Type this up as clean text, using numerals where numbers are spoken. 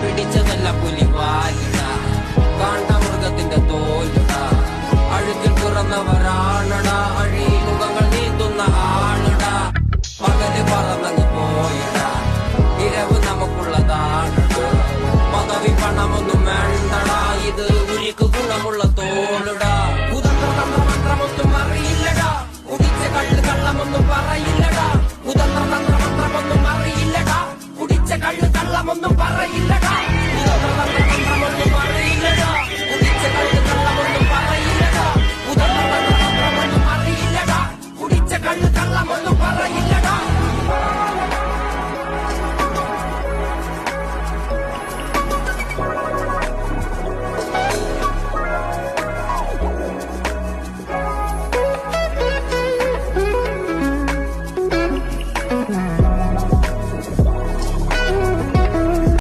പിടിച്ചതല്ല പുലിവാലിട, കാണ്ടമൃഗത്തിന്റെ തോലിട, അഴുക്കിൽ പിറന്നവരാണടാ, അഴിമുഖങ്ങൾ നീന്തുന്ന ആളിട. പകല് പറന്നങ്ങ് പോയിട, ഇരവ് നമുക്കുള്ളതാണടാ, പദവി പണമൊന്നും വേണ്ടടാ, ഇത് ഉരുക്ക് ഗുണമുള്ള തോളിടാ. കുതന്ത്രമന്ത്രമൊന്നും അറിയില്ലടാ, കുടിച്ച കള്ള് കള്ളമൊന്നും പറയില്ലടാ. കുതന്ത്രമന്ത്രമൊന്നും അറിയില്ലടാ, കുടിച്ച കള്ള് കള്ളമൊന്നും പറയില്ല.